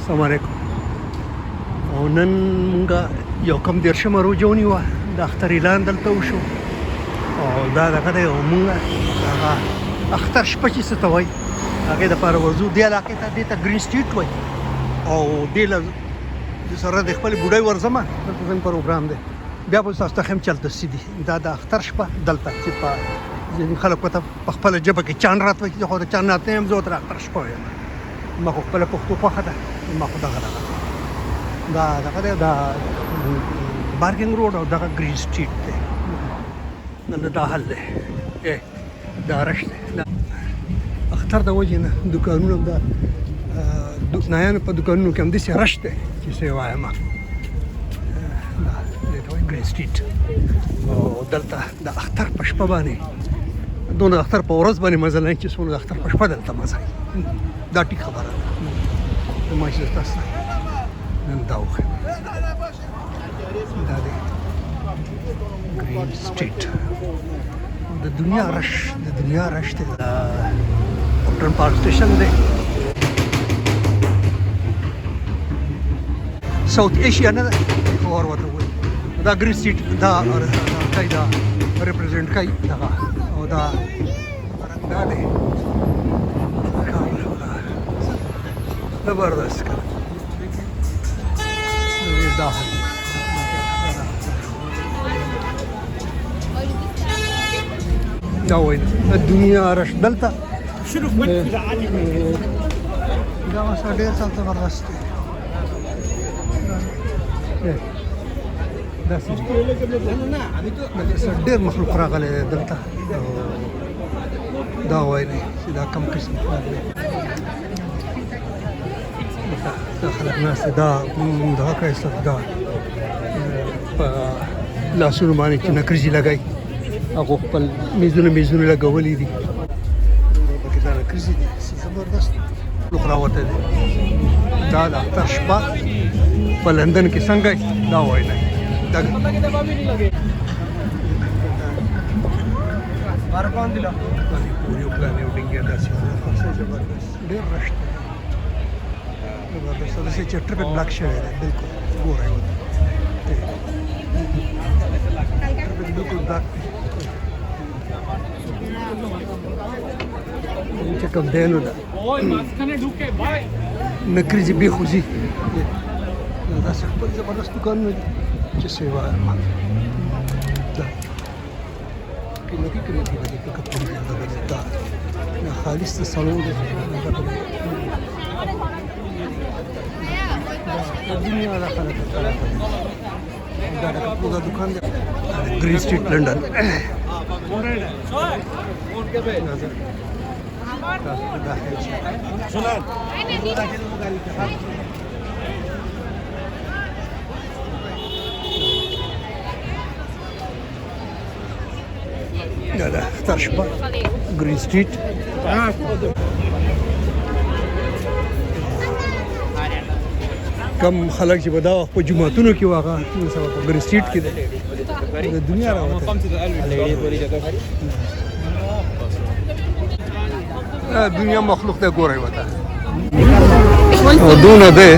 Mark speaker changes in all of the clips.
Speaker 1: السلام علیکم. او نن مونږ یو کم دیرشمه روژه ونیوه د اختر اعلان دلته وشو او دا دغه دی او مونږ هغه اختر شپه چې څه ته وایي هغې دپاره ورځو دې علاقې ته دې ته ګرین سټریټ وایي او دې له سره د خپلې بوډۍ ورځمه دلته زموږ پروګرام دی بیا به تاسو ته ښیم چې هلته څه دي دا د اختر شپه دلته چې په ځینې خلک ورته په خپله ژبه کې چاند رات وایي چې خو د چاند رات نه یم زه ورته اختر شپه وایم ما خو خپله پښتو خوښه ده ما خو دغه دا دغه دی دا بارکینګ روډ او دغه ګرین سټریټ دی نن دا حل دی دا رش دی اختر د وجې نه دوکانونه د نایانو په دوکانونو کې همداسې رش دی چې څه یې وایم دا دې ته وایي ګرین سټریټ او دلته د اختر په شپه باندې دونه د اختر په ورځ باندې مزه نه چې څومره د اختر په شپه دلته مزه دا ټیک خبره ده زما چې تاسو نن دا وښیم دا دی ګرین سټریټ د دنیا رش دی اپټن پارک سټیشن دی ساوث ایشیا نه ده خو ورته وایي دا ګرین سټریټ دا ریپرزینټ کوي دغه او دا دا دی زبردست کار دا دا وایي الدنیا رش دلته دا اوس ډېر څه زبردست دی داسې ډېر مخلوق راغلی دی دلته دا وایي چې دا کم قسم دا خلک ناست دا دغه کوي دا په لاسونو باندې چې نکریزې لګوي هغو خپل میزونه لګولي دي پکې دا نکریزې دي زبردست مخلوق راوتی دی دا د اختر شپه په لندن کې څنګه دا وایي نه پورې وکړانې او ډینګې داسې ډېر رش دی زبردست داسې چې ټریفک بلاک شوی دی بلکل ګورئ ټریفک بلکل بلاک دی چې کوم دی نو دا نکریزې بېخوځي داسې خپل زبردست دوکانونه دي چې څه یې وایم قیمتي به دې په کپړې دا خالص د سړو دی دنیا دا خلک دا د دوکان دی ګرین سټریټ لندن دا د اختر شپه ګرین سټریټ کم خلک چې به دا وخت په جوماتونو کې وو هغه نن سبا په ګرین سټریټ کې دی د دنیا راوتی دنیا مخلوق دی ګورئ ورته او دونه دی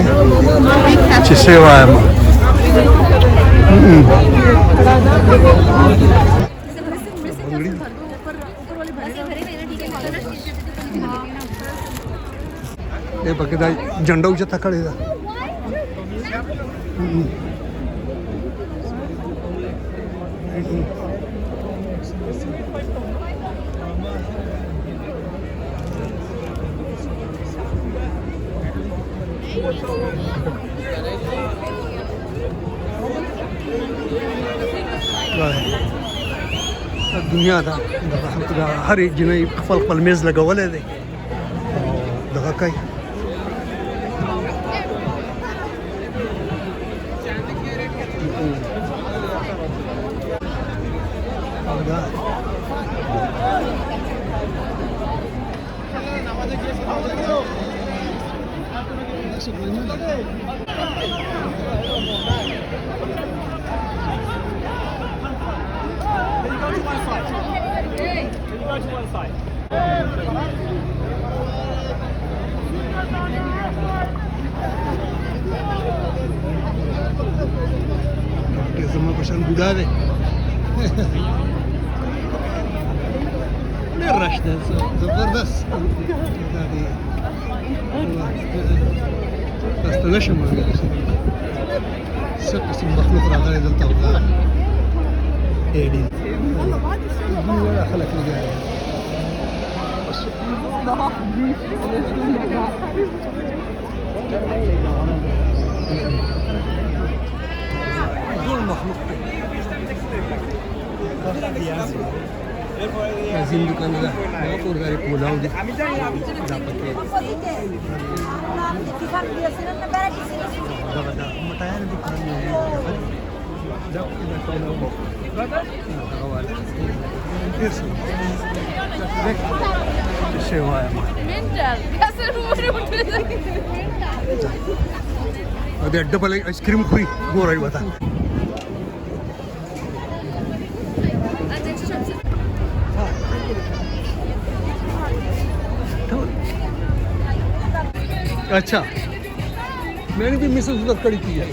Speaker 1: چې څه یې وایم دی پکې دا جنډه اوچته کړې ده دنیا دا هر جنۍ خپل میز لګولی دی دغه کوي
Speaker 2: go to one side.
Speaker 1: عشان قدادة ليه الرش ده زبردست هذه بس تنشم اسم مخلوق راغلي دلتا ولا ايه دي ولا خلك لي Lazim dukan lah. Apa dari pulau dia dapat ke? Dapat matayan dukan ni. Dapat kita tahu. Kawan. Sewa. Mental. Kasar umur udah lagi. Ada double ice cream free. Gorai bata. अच्छा मैंने भी Mrs उधर खड़ी की है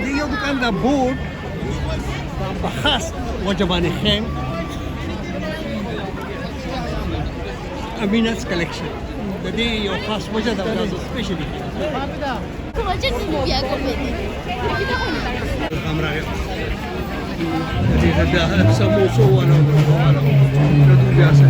Speaker 1: دي दुकान का board खास वजबाने हैं अमीना's collection jadi your khas wajah dah especially
Speaker 2: wajah tu biar kau beli
Speaker 1: kamera ya jadi ada semua soalan itu biasa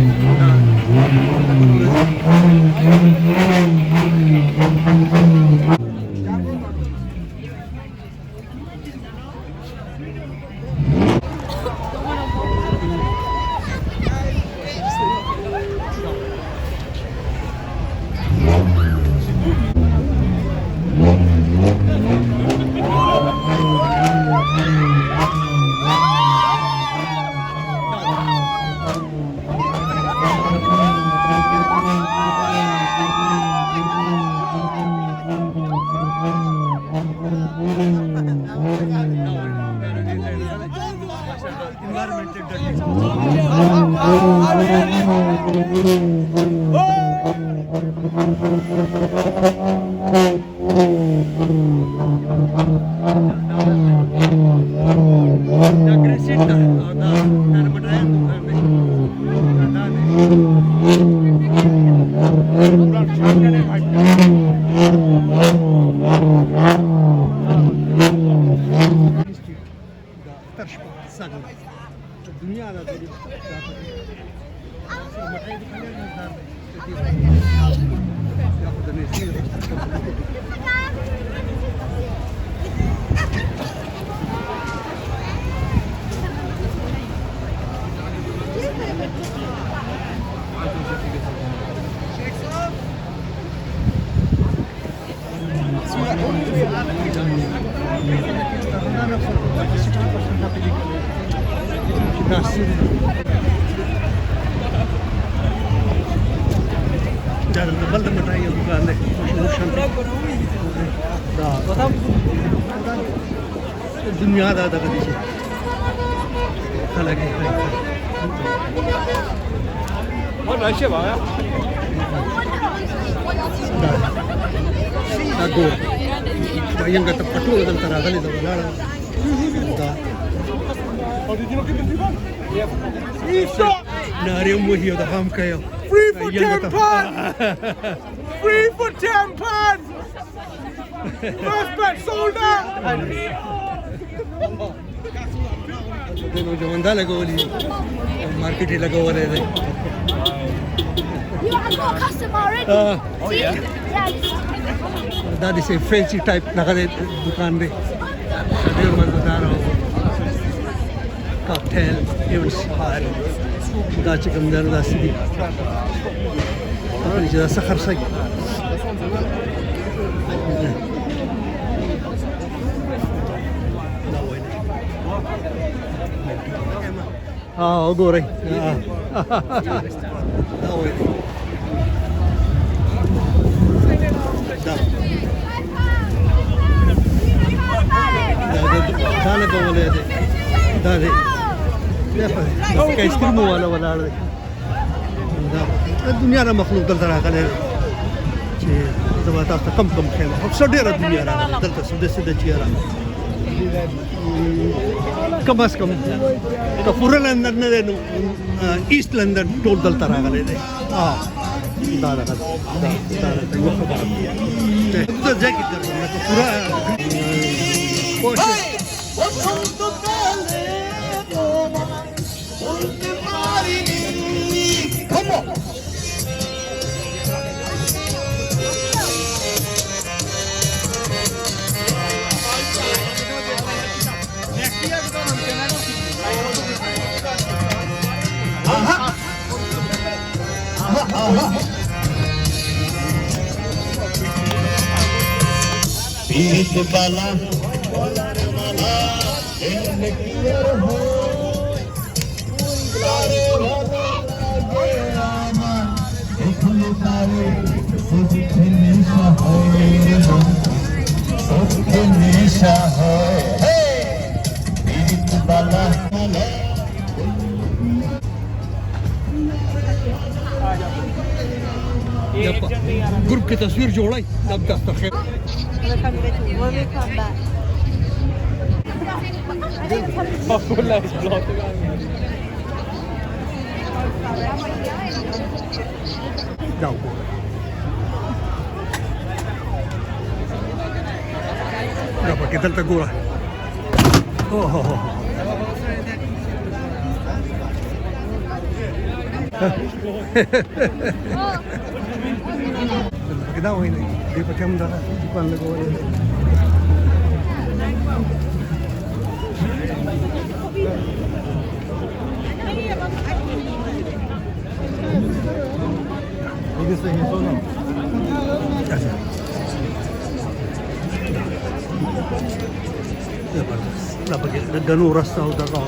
Speaker 1: दुनिया आला तरी Jangan tebal teman saya bukan deh, dah. Dunia ada kat sini. Lagi. Mana siapa ya? Dah go. Bayang kata patung dalam teragal itu benar. Dah. Nari muhi udah ham kayo.
Speaker 3: Free for 10 pounds! Free for 10 pounds! First bet sold out!
Speaker 1: जो बंदा लगा वाली market ही लगा हुआ रहता है
Speaker 2: You have got a customer already.
Speaker 3: Oh yeah?
Speaker 1: that is a fancy type लगा दे दुकान पे देर मैं बता रहा हूँ cocktail events बाहर दाची कमजोर दासी दी और इधर सखर सही हाँ वो रही हाँ वो دا دی که ایسکریم والا ولاړ دی دا دنیا نه مخلوق دلته راغلی دی چې زه به تاسو ته کم ښیم خو څه ډېره دنیا راغلی دلته سده سده چیرې کم از کم که پوره لندن نه دی نو ایست لندن ټول دلته راغلی دی دا دغه دا یوه خبره ده ځای کې درځم لکه پوره پوه شوې
Speaker 4: पीत बाला
Speaker 1: ग्रुप की तस्वीर जोड़ा तब दस्तखत जाओ pakai dal tagura pakai daw ini di pakai menda di pan lagu ini sih sono لا بقى دنو راسه ودغاو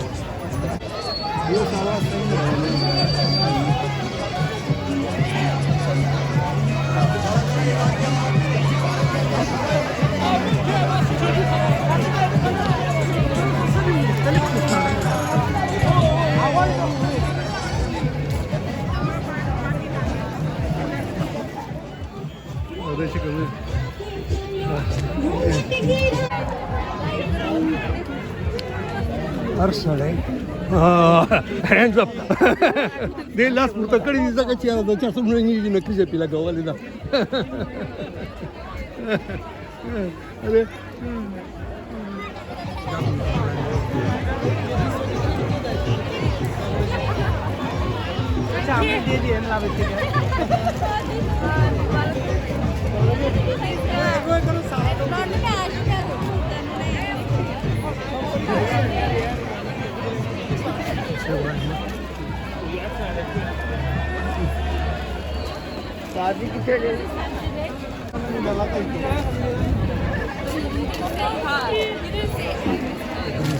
Speaker 1: Arsalai. Hands up. Dia last putar kali ni zakat ciara dah cakap semua ni nak kerja pila gawal dah. Ada. Sampai dia lah betul. शादी किथे गई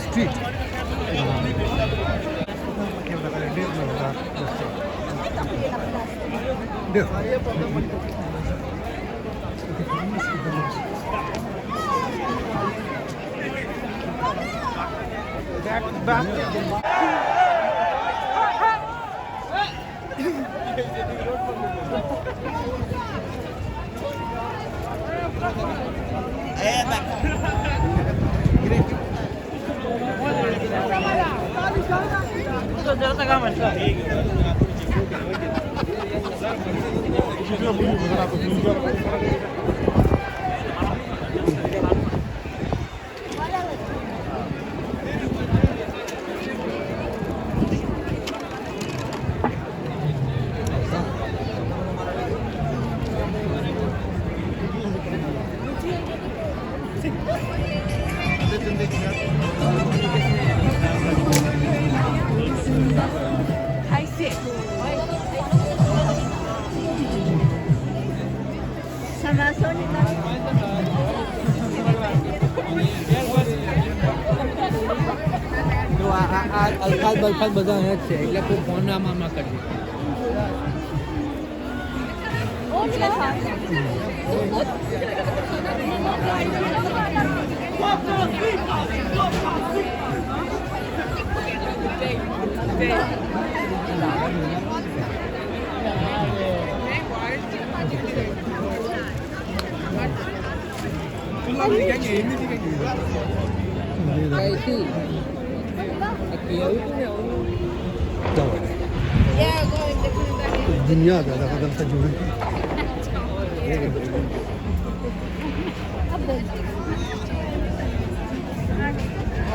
Speaker 1: street અલફાદ બધા અહીંયા જ છે એટલે કોઈ phone આમાં કરજો الدنيا هذا قدر تجول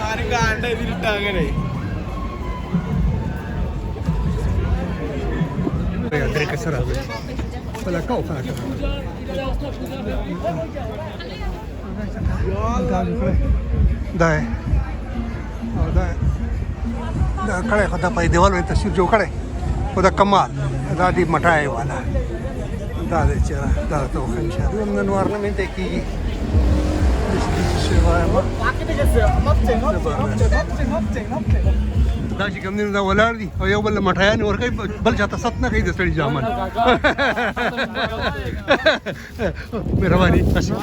Speaker 3: ആരും കാണണ്ട ഇതിലിട്ട് അങ്ങനെ
Speaker 1: أدرك السراب فلا كوف هكذا ده कड़े खुदा पाई दीवार में तस्वीर जो कड़े खुदा कमाल दादी मटाए वाला दादे चेहरा दादा तो खंशा من نوارنا من تكي دا چې کوم نه ولاړ دي او یو بل مټایان ورکوي بل چاته ست نه کوي د سړي جامن مهرباني تاسو